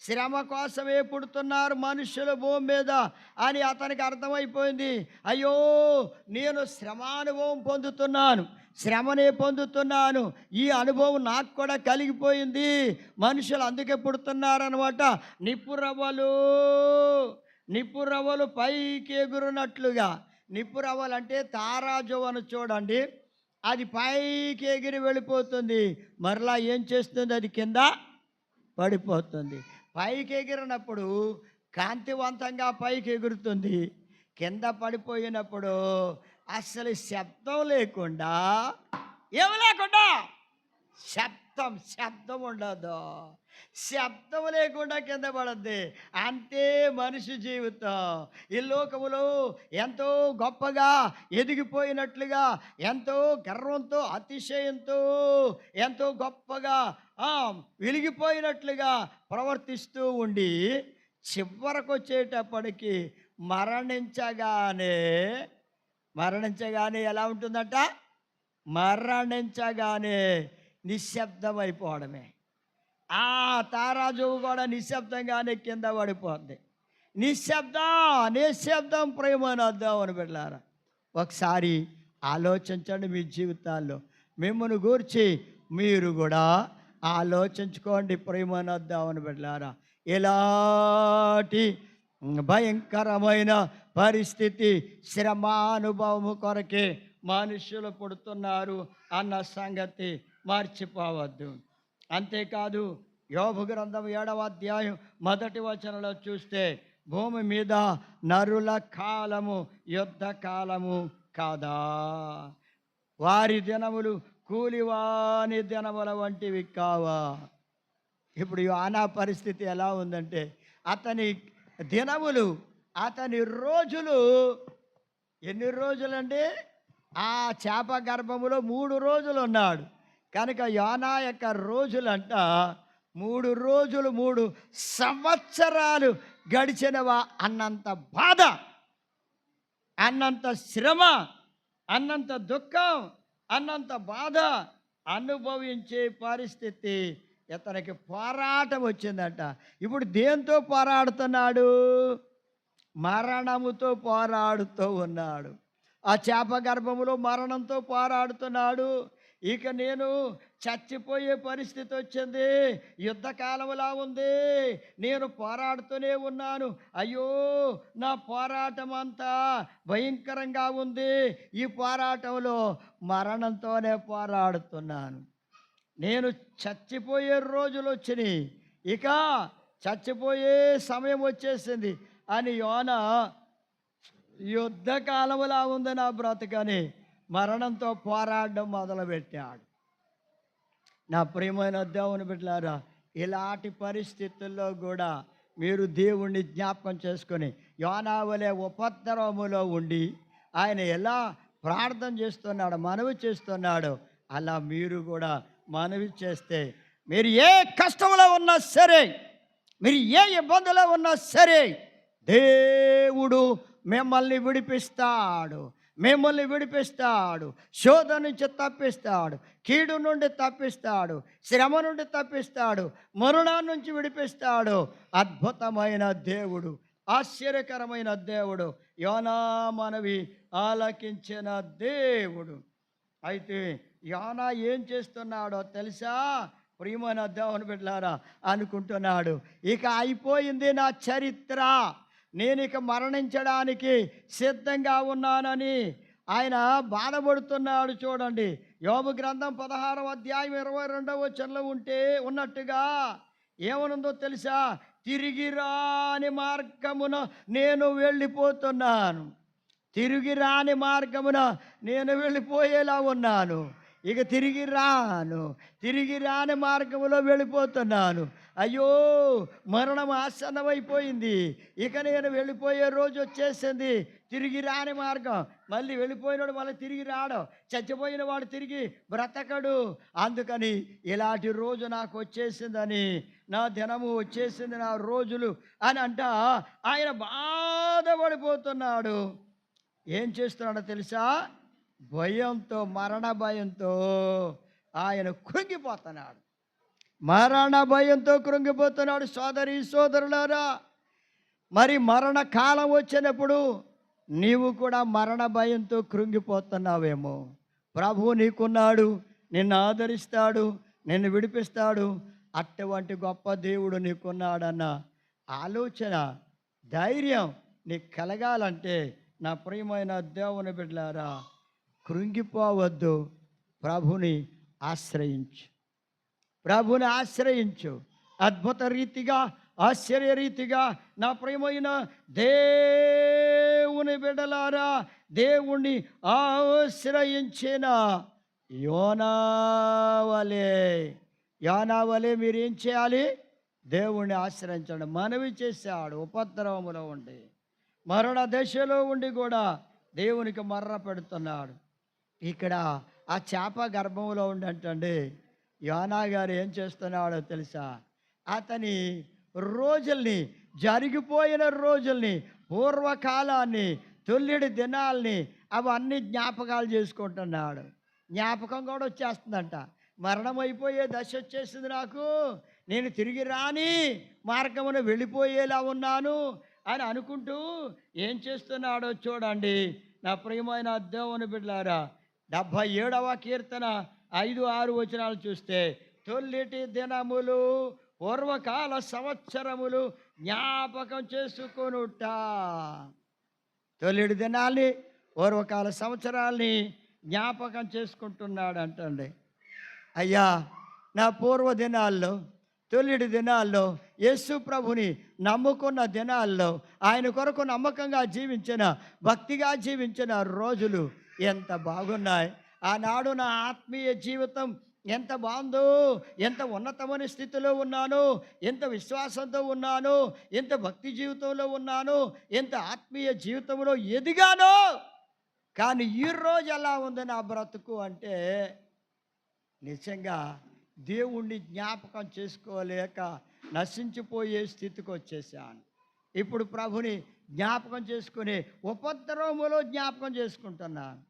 శ్రమ కోసమే పుడుతున్నారు మనుషులు భూమి మీద అని అతనికి అర్థమైపోయింది. అయ్యో నేను శ్రమానుభవం పొందుతున్నాను, శ్రమనే పొందుతున్నాను, ఈ అనుభవం నాకు కూడా కలిగిపోయింది. మనుషులు అందుకే పుడుతున్నారనమాట. నిప్పురవ్వలు పైకి ఎగురునట్లుగా. నిప్పురవ్వలు అంటే తారాజువను చూడండి, అది పైకి ఎగిరి వెళ్ళిపోతుంది, మరలా ఏం చేస్తుంది, అది కింద పడిపోతుంది. పైకి ఎగిరినప్పుడు కాంతివంతంగా పైకి ఎగురుతుంది, కింద పడిపోయినప్పుడు అసలు శబ్దం లేకుండా, ఏమి లేకుండా, శబ్దం ఉండదు, శబ్దం లేకుండా కింద పడద్ది. అంతే మనిషి జీవితం. ఈ లోకములో ఎంతో గొప్పగా ఎదిగిపోయినట్లుగా, ఎంతో గర్వంతో, అతిశయంతో, ఎంతో గొప్పగా వెలిగిపోయినట్లుగా ప్రవర్తిస్తూ ఉండి చివరకు వచ్చేటప్పటికి మరణించగానే ఎలా ఉంటుందట, మరణించగానే నిశ్శబ్దం అయిపోవడమే. ఆ తారాజువు కూడా నిశ్శబ్దంగానే కింద పడిపోద్ది. నిశ్శబ్దం ప్రేమను వద్దాం అని బిడ్డలారా, ఒకసారి ఆలోచించండి. మీ జీవితాల్లో మిమ్మల్ని గూర్చి మీరు కూడా ఆలోచించుకోండి. ప్రేమను వద్దాం అని బిడ్డలారా, ఎలాంటి భయంకరమైన పరిస్థితి, శ్రమానుభవము కొరకే మనుషులు పుడుతున్నారు అన్న సంగతి మర్చిపోవద్దు. అంతేకాదు, యోబు గ్రంథం 7వ అధ్యాయం 1వ వచనంలో చూస్తే, భూమి మీద నరుల కాలము యుద్ధ కాలము కాదా, వారి దినములు కూలివాని దినముల వంటివి కావా. ఇప్పుడు యోనా పరిస్థితి ఎలా ఉందంటే, అతని దినములు, అతని రోజులు ఎన్ని రోజులండి, ఆ చేప గర్భములో 3 రోజులు ఉన్నాడు కనుక యోనా యొక్క రోజులంట 3 రోజులు 3 సంవత్సరాలు గడిచినవా అన్నంత బాధ, అన్నంత శ్రమ, అన్నంత దుఃఖం, అన్నంత బాధ అనుభవించే పరిస్థితి. ఇతనికి పోరాటం వచ్చిందట. ఇప్పుడు దేంతో పోరాడుతున్నాడు, మరణముతో పోరాడుతూ ఉన్నాడు. ఆ చేప గర్భములో మరణంతో పోరాడుతున్నాడు. ఇక నేను చచ్చిపోయే పరిస్థితి వచ్చింది, యుద్ధకాలంలా ఉంది, నేను పోరాడుతూనే ఉన్నాను, అయ్యో నా పోరాటం అంతా భయంకరంగా ఉంది, ఈ పోరాటంలో మరణంతోనే పోరాడుతున్నాను, నేను చచ్చిపోయే రోజులు వచ్చినాయి, ఇక చచ్చిపోయే సమయం వచ్చేసింది అని యోనా యుద్ధకాలంలా ఉంది నా బ్రతుకని మరణంతో పోరాడడం మొదలుపెట్టాడు. నా ప్రియమైన దేవుని బిడ్డలారా, ఇలాంటి పరిస్థితుల్లో కూడా మీరు దేవుణ్ణి జ్ఞాపకం చేసుకొని యోనా వలె ఉపద్రవములో ఉండి ఆయన ఎలా ప్రార్థన చేస్తున్నాడు, మనవి చేస్తున్నాడు, అలా మీరు కూడా మనవి చేస్తే, మీరు ఏ కష్టంలో ఉన్నా సరే, మీరు ఏ ఇబ్బందిలో ఉన్నా సరే, దేవుడు మిమ్మల్ని విడిపిస్తాడు, శోధన నుంచి తప్పిస్తాడు, కీడు నుండి తప్పిస్తాడు, శ్రమ నుండి తప్పిస్తాడు, మరణం నుంచి విడిపిస్తాడు. అద్భుతమైన దేవుడు, ఆశ్చర్యకరమైన దేవుడు, యోనా మనవి ఆలకించిన దేవుడు. అయితే యోనా ఏం చేస్తున్నాడో తెలుసా ప్రియమైన దేవుని బిడ్డలారా, అనుకుంటున్నాడు, ఇక అయిపోయింది నా చరిత్ర, నేను ఇక మరణించడానికి సిద్ధంగా ఉన్నానని ఆయన బాధపడుతున్నాడు. చూడండి, యోబు గ్రంథం 16వ అధ్యాయం 22వ వచనంలో ఉన్నట్టుగా ఏమనుందో తెలుసా, తిరిగి రాని మార్గమున నేను వెళ్ళిపోతున్నాను, తిరిగి రాని మార్గమున నేను వెళ్ళిపోయేలా ఉన్నాను, ఇక తిరిగి రాని మార్గంలో వెళ్ళిపోతున్నాను. అయ్యో, మరణం ఆసన్నమైపోయింది, ఇక నేను వెళ్ళిపోయే రోజు వచ్చేసింది. తిరిగి రాని మార్గం. మళ్ళీ వెళ్ళిపోయినాడు మళ్ళీ తిరిగి రాడు, చచ్చిపోయిన వాడు తిరిగి బ్రతకడు. అందుకని ఇలాంటి రోజు నాకు వచ్చేసిందని, నా దినము వచ్చేసింది, నా రోజులు అని ఆయన బాధపడిపోతున్నాడు. ఏం చేస్తున్నాడో తెలుసా? భయంతో, మరణ భయంతో ఆయన కృంగిపోతున్నాడు. మరణ భయంతో కృంగిపోతున్నాడు. సోదరి సోదరులారా, మరి మరణ కాలం వచ్చినప్పుడు నీవు కూడా మరణ భయంతో కృంగిపోతున్నావేమో. ప్రభువు నీకున్నాడు, నిన్ను ఆదరిస్తాడు, నిన్ను విడిపిస్తాడు. అటువంటి గొప్ప దేవుడు నీకున్నాడన్న ఆలోచన, ధైర్యం నీకు కలగాలంటే నా ప్రియమైన దేవుని బిడ్డలారా, కృంగిపోవద్దు. ప్రభుని ఆశ్రయించు. అద్భుత రీతిగా, ఆశ్చర్య రీతిగా నా ప్రియమైన దేవుని బిడ్డలారా, దేవుణ్ణి ఆశ్రయించిన యోనావలే మీరేం చేయాలి? దేవుణ్ణి ఆశ్రయించండి. మనవి చేశాడు. ఉపద్రవములో ఉండి, మరణ దశలో ఉండి కూడా దేవునికి మర్ర పెడుతున్నాడు. ఇక్కడ ఆ చేప గర్భంలో ఉండంటండి యోనా గారు ఏం చేస్తున్నాడో తెలుసా? అతని రోజుల్ని, జరిగిపోయిన రోజుల్ని, పూర్వకాలాన్ని, తొల్లిడి దినాల్ని అవన్నీ జ్ఞాపకాలు చేసుకుంటున్నాడు. జ్ఞాపకం కూడా వచ్చేస్తుందంట. మరణం అయిపోయే దశ వచ్చేసింది నాకు, నేను తిరిగి రాని మార్గమున వెళ్ళిపోయేలా ఉన్నాను అని అనుకుంటూ ఏం చేస్తున్నాడో చూడండి నా ప్రియమైన దేవుని బిడ్డలారా. 77వ కీర్తన 5-6 వచనాలు చూస్తే, తొల్లిటి దినములు, పూర్వకాల సంవత్సరములు జ్ఞాపకం చేసుకొనుట. తొల్లిటి దినాల్ని, పూర్వకాల సంవత్సరాల్ని జ్ఞాపకం చేసుకుంటున్నాడు అంటండి. అయ్యా, నా పూర్వ దినాల్లో, తొల్లిటి దినాల్లో, యేసు ప్రభుని నమ్ముకున్న దినాల్లో, ఆయన కొరకు నమ్మకంగా జీవించిన, భక్తిగా జీవించిన రోజులు ఎంత బాగున్నాయి. ఆనాడు నా ఆత్మీయ జీవితం ఎంత బాగుందో, ఎంత ఉన్నతమైన స్థితిలో ఉన్నాను, ఎంత విశ్వాసంతో ఉన్నాను, ఎంత భక్తి జీవితంలో ఉన్నాను, ఎంత ఆత్మీయ జీవితంలో ఎదిగానో. కానీ ఈరోజు ఎలా ఉంది నా బ్రతుకు అంటే, నిజంగా దేవుణ్ణి జ్ఞాపకం చేసుకోలేక నశించిపోయే స్థితికి వచ్చేసాను. ఇప్పుడు ప్రభుని జ్ఞాపకం చేసుకుని ఉపద్రవములో జ్ఞాపకం చేసుకుంటున్నాను.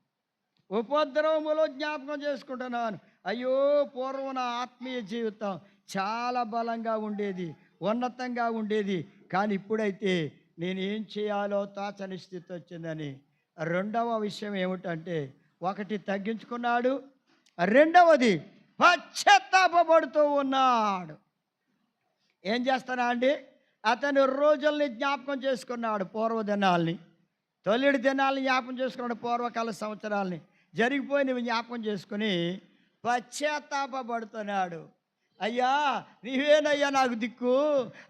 అయ్యో, పూర్వం నా ఆత్మీయ జీవితం చాలా బలంగా ఉండేది, ఉన్నతంగా ఉండేది. కానీ ఇప్పుడైతే నేను ఏం చేయాలో తోచని స్థితి వచ్చిందని. రెండవ విషయం ఏమిటంటే, ఒకటి తగ్గించుకున్నాడు, రెండవది పశ్చాత్తాపడుతూ ఉన్నాడు. ఏం చేస్తానా అండి? అతని రోజుల్ని జ్ఞాపకం చేసుకున్నాడు, పూర్వదినాల్ని, తొలిడి దినాల్ని జ్ఞాపకం చేసుకున్నాడు, పూర్వకాల సంవత్సరాల్ని, జరిగిపోయినవి జ్ఞాపకం చేసుకుని పశ్చాత్తాపడుతున్నాడు. అయ్యా, నీవేనయ్యా నాకు దిక్కు.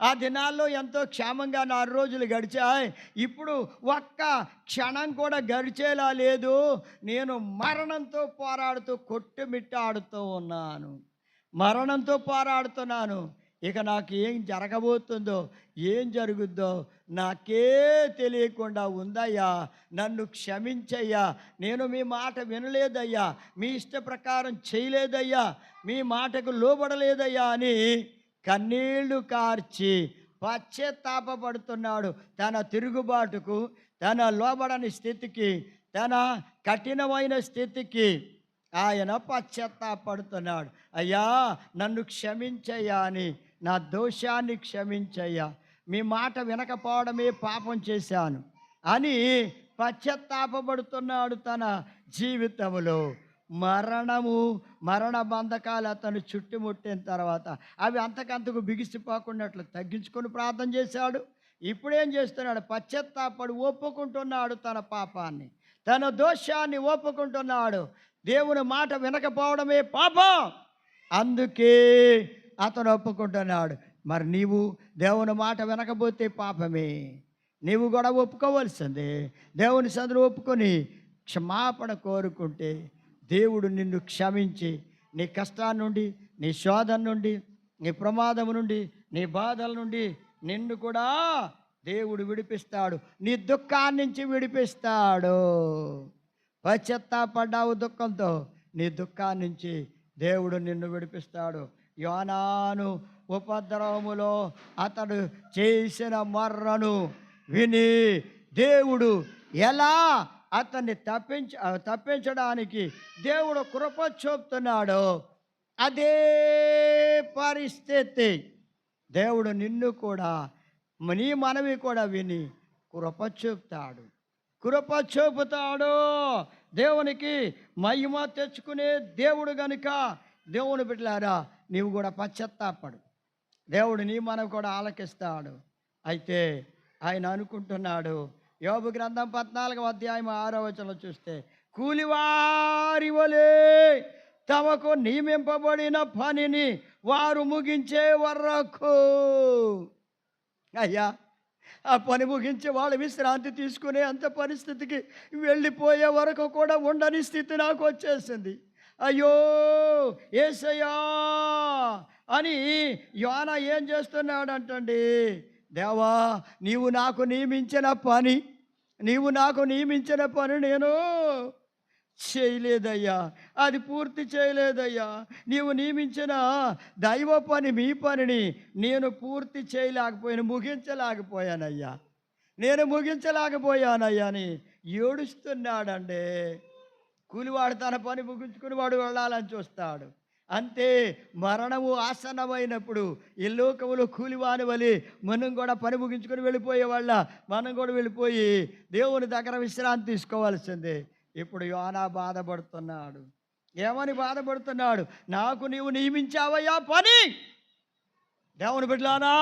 ఆ దినాల్లో ఎంతో క్షేమంగా 4 రోజులు గడిచాయి, ఇప్పుడు ఒక్క క్షణం కూడా గడిచేలా లేదు. నేను మరణంతో పోరాడుతూ కొట్టుమిట్టాడుతూ ఉన్నాను, మరణంతో పోరాడుతున్నాను. ఇక నాకు ఏం జరగబోతుందో, ఏం జరుగుద్దో నాకే తెలియకుండా ఉందయ్యా, నన్ను క్షమించయ్యా. నేను మీ మాట వినలేదయ్యా, మీ ఇష్ట ప్రకారం చేయలేదయ్యా, మీ మాటకు లోబడలేదయ్యా అని కన్నీళ్లు కార్చి పశ్చాత్తాపడుతున్నాడు. తన తిరుగుబాటుకు, తన లోబడని స్థితికి, తన కఠినమైన స్థితికి ఆయన పశ్చాత్తాపడుతున్నాడు. అయ్యా, నన్ను క్షమించయ్యా అని, నా దోషాన్ని క్షమించయ్యా, మీ మాట వినకపోవడమే పాపం చేశాను అని పశ్చాత్తాపడుతున్నాడు. తన జీవితంలో మరణ బంధకాలు అతను చుట్టుముట్టిన తర్వాత అవి అంతకంతకు బిగిసిపోకున్నట్లు తగ్గించుకొని ప్రార్థన చేశాడు. ఇప్పుడేం చేస్తున్నాడు? పశ్చాత్తాపడి ఒప్పుకుంటున్నాడు తన పాపాన్ని, తన దోషాన్ని ఒప్పుకుంటున్నాడు. దేవుని మాట వినకపోవడమే పాపం, అందుకే అతను ఒప్పుకుంటున్నాడు. మరి నీవు దేవుని మాట వినకపోతే పాపమే, నీవు కూడా ఒప్పుకోవాల్సిందే. దేవుని సందులో ఒప్పుకొని క్షమాపణ కోరుకుంటే దేవుడు నిన్ను క్షమించి నీ కష్టాన్ని నుండి, నీ శోధన నుండి, నీ ప్రమాదం నుండి, నీ బాధల నుండి నిన్ను కూడా దేవుడు విడిపిస్తాడు. నీ దుఃఖాన్ని నుంచి విడిపిస్తాడు. పశ్చాత్తాపడ్డావు దుఃఖంతో, నీ దుఃఖాన్ని నుంచి దేవుడు నిన్ను విడిపిస్తాడు. యోనాను ఉపద్రవములో అతడు చేసిన మర్రను విని దేవుడు ఎలా అతన్ని తప్పించడానికి దేవుడు కృప చూపుతున్నాడు. అదే పరిస్థితి దేవుడు నిన్ను కూడా, నీ మనవి కూడా విని కృప చూపుతాడు. దేవునికి మహిమ తెచ్చుకునే దేవుడు గనుక దేవుని బిడ్డలారా, నీవు కూడా పశ్చాత్తాపడు. దేవుడు నీ మనవి కూడా ఆలకిస్తాడు. అయితే ఆయన అనుకుంటున్నాడు, యోబు గ్రంథం 14వ అధ్యాయం 6వ వచనంలో చూస్తే, కూలివారి వలె తమకు నియమింపబడిన పనిని వారు ముగించే వరకు, అయ్యా ఆ పని ముగించే వాళ్ళు విశ్రాంతి తీసుకునే అంత పరిస్థితికి వెళ్ళిపోయే వరకు కూడా ఉండని స్థితి నాకు వచ్చేసింది. అయ్యో యేసయ్యా అని యోనా ఏం చేస్తున్నాడంటండి, దేవా నీవు నాకు నియమించిన పని నేను చేయలేదయ్యా, అది పూర్తి చేయలేదయ్యా. నీవు నియమించిన దైవ పని, మీ పనిని నేను పూర్తి ముగించలేకపోయానయ్యా అని ఏడుస్తున్నాడండి. కూలివాడు తన పని ముగించుకుని వాడు వెళ్ళాలని చూస్తాడు. అంతే, మరణము ఆసన్నమైనప్పుడు ఈ లోకములో కూలివాని వలి మనం కూడా పని ముగించుకొని వెళ్ళిపోయే వాళ్ళ మనం కూడా వెళ్ళిపోయి దేవుని దగ్గర విశ్రాంతి తీసుకోవాల్సిందే. ఇప్పుడు యోనా బాధపడుతున్నాడు. ఏమని బాధపడుతున్నాడు? నాకు నీవు నియమించావయ్యా పని. దేవుని బిడ్డలారా,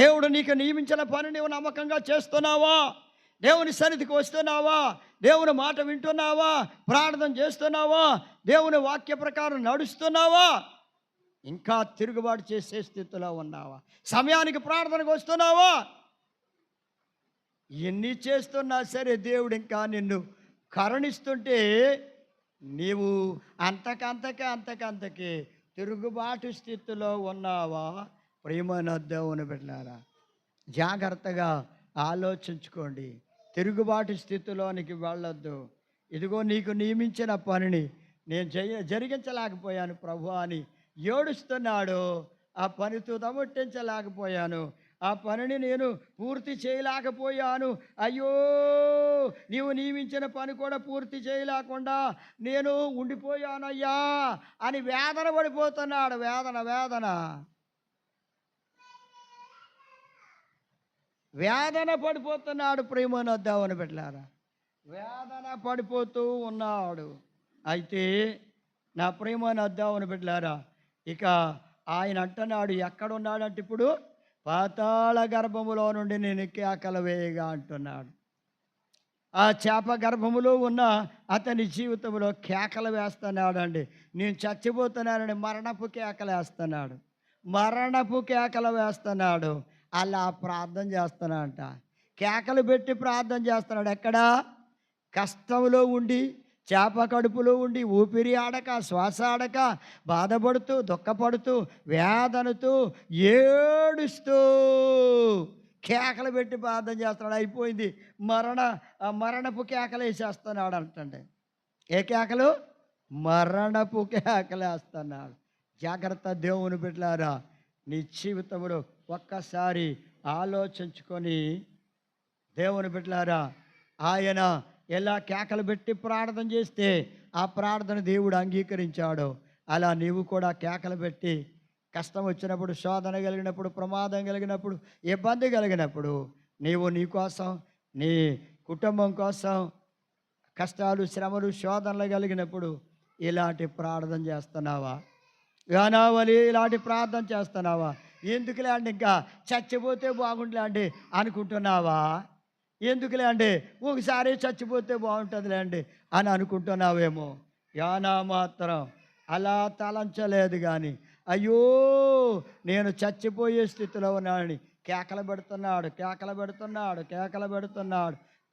దేవుడు నీకు నియమించిన పని నీవు నమ్మకంగా చేస్తున్నావా? దేవుని సన్నిధికి వస్తున్నావా? దేవుని మాట వింటున్నావా? ప్రార్థన చేస్తున్నావా? దేవుని వాక్య ప్రకారం నడుస్తున్నావా? ఇంకా తిరుగుబాటు చేసే స్థితిలో ఉన్నావా? సమయానికి ప్రార్థనకు వస్తున్నావా? ఎన్ని చేస్తున్నా సరే దేవుడు ఇంకా నిన్ను కరుణిస్తుంటే నీవు అంతకంతకే తిరుగుబాటు స్థితిలో ఉన్నావా? ప్రియమైన దేవుని బిడ్డలారా, జాగ్రత్తగా ఆలోచించుకోండి. తిరుగుబాటు స్థితిలోనికి వెళ్ళొద్దు. ఇదిగో నీకు నియమించిన పనిని నేను జరిగించలేకపోయాను ప్రభు అని ఏడుస్తున్నాడు. ఆ పనితో తమట్టించలేకపోయాను, ఆ పనిని నేను పూర్తి చేయలేకపోయాను. అయ్యో నీవు నియమించిన పని కూడా పూర్తి చేయలేకుండా నేను ఉండిపోయానయ్యా అని వేదన పడిపోతున్నాడు. వేదన పడిపోతున్నాడు. ప్రియమైన దేవుని బిడ్డలారా, వేదన పడిపోతూ ఉన్నాడు. అయితే నా ప్రియమైన దేవుని బిడ్డలారా, ఇక ఆయన అంటున్నాడు, ఎక్కడున్నాడంటే ఇప్పుడు పాతాళ గర్భములో నుండి నేను కేకలు వేయగా అంటున్నాడు. ఆ చేప గర్భములో ఉన్న అతని జీవితంలో కేకలు వేస్తున్నాడండి. నేను చచ్చిపోతున్నానని మరణపు కేకలు వేస్తున్నాడు. అలా ప్రార్థన చేస్తున్నాడంట. కేకలు పెట్టి ప్రార్థన చేస్తున్నాడు. ఎక్కడ? కష్టంలో ఉండి, చేప కడుపులో ఉండి, ఊపిరి ఆడక, శ్వాస ఆడక, బాధపడుతూ, దుఃఖపడుతూ, వేదనతో, ఏడుస్తూ కేకలు పెట్టి ప్రార్థన చేస్తున్నాడు. అయిపోయింది. మరణపు కేకలు వేసేస్తున్నాడు అంటండి. ఏ కేకలు? మరణపు కేకలు వేస్తున్నాడు. జాగ్రత్త దేవుని బిడ్డలారా, నీ జీవితంలో ఒక్కసారి ఆలోచించుకొని, దేవుని బిడ్డలారా, ఆయన ఎలా కేకలు పెట్టి ప్రార్థన చేస్తే ఆ ప్రార్థన దేవుడు అంగీకరించాడు, అలా నీవు కూడా కేకలు పెట్టి కష్టం వచ్చినప్పుడు, శోధన కలిగినప్పుడు, ప్రమాదం కలిగినప్పుడు, ఇబ్బంది కలిగినప్పుడు, నీవు నీ కోసం, నీ కుటుంబం కోసం కష్టాలు, శ్రమలు, శోధనలు కలిగినప్పుడు ఇలాంటి ప్రార్థన చేస్తున్నావా? గానావలి ఇలాంటి ప్రార్థన చేస్తున్నావా? ఎందుకులే అండి, ఇంకా చచ్చిపోతే బాగుంటుందిలే అండి అనుకుంటున్నావా? ఎందుకులే అండి, ఒకసారి చచ్చిపోతే బాగుంటుందిలే అండి అని అనుకుంటున్నావేమో. యానా మాత్రం అలా తలంచలేదు. కానీ అయ్యో నేను చచ్చిపోయే స్థితిలో ఉన్నానని కేకలు పెడుతున్నాడు.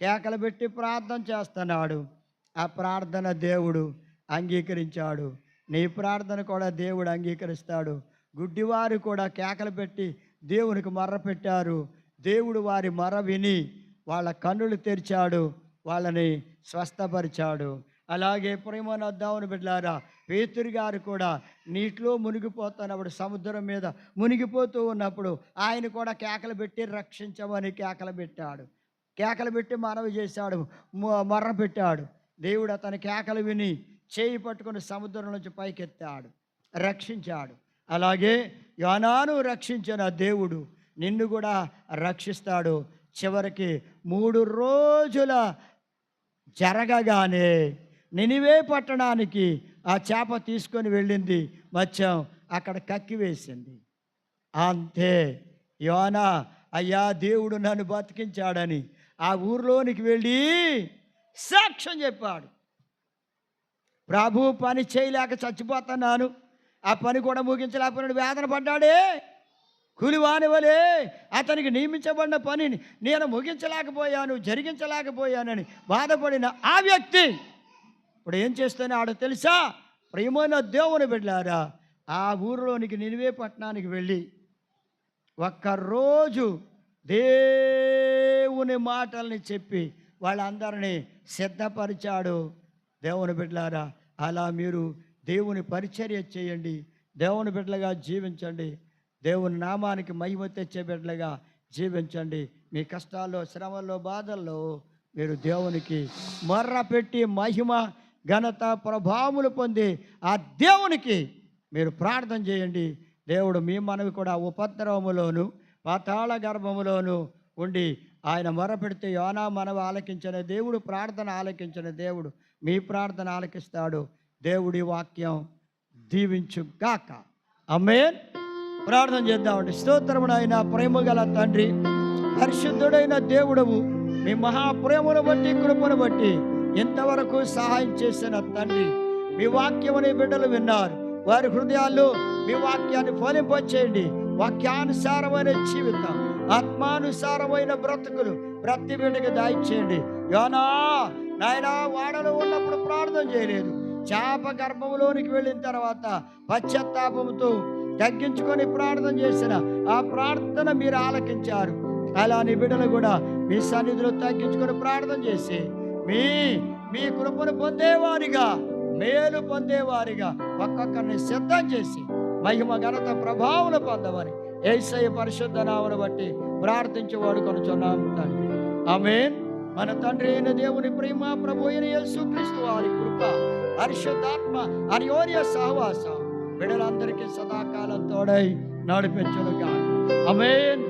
కేకలు పెట్టి ప్రార్థన చేస్తున్నాడు. ఆ ప్రార్థన దేవుడు అంగీకరించాడు. నీ ప్రార్థన కూడా దేవుడు అంగీకరిస్తాడు. గుడ్డివారు కూడా కేకలు పెట్టి దేవునికి మొర్ర పెట్టారు. దేవుడు వారి మొర్ర విని వాళ్ళ కన్నులు తెరిచాడు, వాళ్ళని స్వస్థపరిచాడు. అలాగే ప్రేమను దేవుని బిడ్డలారా, పేతురు గారు కూడా నీటిలో మునిగిపోతున్నప్పుడు, సముద్రం మీద మునిగిపోతూ ఉన్నప్పుడు ఆయన కూడా కేకలు పెట్టి రక్షించమని కేకలు పెట్టాడు. కేకలు పెట్టి మనవి చేశాడు, మొర్ర పెట్టాడు. దేవుడు అతని కేకలు విని చేయి పట్టుకుని సముద్రం నుంచి పైకెత్తాడు, రక్షించాడు. అలాగే యోనాను రక్షించిన దేవుడు నిన్ను కూడా రక్షిస్తాడు. చివరికి 3 రోజుల జరగగానే నినివే పట్టణానికి ఆ చేప తీసుకొని వెళ్ళింది. మత్స్యం అక్కడ కక్కివేసింది. అంతే. యోనా, అయ్యా దేవుడు నన్ను బతికించాడని ఆ ఊర్లోనికి వెళ్ళి సాక్ష్యం చెప్పాడు. ప్రభు పని చేయలేక చచ్చిపోతున్నాను, ఆ పని కూడా ముగించలేకపోయినాడు, వేదన పడ్డాడే. కూలివాని వలే అతనికి నియమించబడిన పనిని నేను ముగించలేకపోయాను, జరిగించలేకపోయానని బాధపడిన ఆ వ్యక్తి ఇప్పుడు ఏం చేస్తున్నాడో తెలుసా? ప్రియమైన దేవుని బిడ్డలారా, ఆ ఊరిలోనికి నినివే పట్టణానికి వెళ్ళి ఒక్కరోజు దేవుని మాటల్ని చెప్పి వాళ్ళందరినీ సిద్ధపరిచాడు. దేవుని బిడ్డలారా, అలా మీరు దేవుని పరిచర్య చేయండి, దేవుని బిడ్డలుగా జీవించండి, దేవుని నామానికి మహిమ తెచ్చే బిడ్డలుగా జీవించండి. మీ కష్టాల్లో, శ్రమల్లో, బాధల్లో మీరు దేవునికి మొర్ర పెట్టి మహిమ, ఘనత, ప్రభావములు పొంది ఆ దేవునికి మీరు ప్రార్థన చేయండి. దేవుడు మీ మనవి కూడా ఉపద్రవములోను పాతాళ గర్భములోను ఉండి ఆయన మొరపెడితే యోనా మనవి ఆలకించిన దేవుడు, ప్రార్థన ఆలకించిన దేవుడు మీ ప్రార్థన ఆలకిస్తాడు. దేవుడి వాక్యం దీవించుగాక. ఆమేన్. ప్రార్థన చేద్దామండి. స్తోత్రమునైన ప్రేమగల తండ్రి, పరిశుద్ధుడైన దేవుడవు, మీ మహాప్రేమను బట్టి, కృపను బట్టి ఇంతవరకు సహాయం చేసిన తండ్రి, మీ వాక్యమని బిడ్డలు విన్నారు. వారి హృదయాల్లో మీ వాక్యాన్ని ఫలింపచేయండి. వాక్యానుసారమైన జీవితం, ఆత్మానుసారమైన బ్రతుకులు ప్రతి బిడ్డకి దయచేయండి. యోనా నాయనా వాడలో ఉన్నప్పుడు ప్రార్థన చేయలేదు, చేప గర్భంలోనికి వెళ్ళిన తర్వాత పశ్చాత్తాపంతో తగ్గించుకొని ప్రార్థన చేసిన ఆ ప్రార్థన మీరు ఆలకించారు. అలా నీ బిడ్డలు కూడా మీ సన్నిధిలో తగ్గించుకొని ప్రార్థన చేసి మీ కృపను పొందేవారిగా, మేలు పొందేవారిగా ఒక్కొక్కరిని సిద్ధం చేసి మహిమ, ఘనత, ప్రభావం పొందమని యేసయ్య పరిశుద్ధ నామమును బట్టి ప్రార్థించి వాడుకొనుచున్నాము తండ్రి. ఆమేన్. మన తండ్రి అయిన దేవుని ప్రేమ, ప్రభు అయిన యేసుక్రీస్తు వారి కృప, పరిశుద్ధాత్మ అన్యోన్య సహవాసం బిడ్డలందరికీ సదాకాలం తోడై నడిపించునుగాక. ఆమేన్.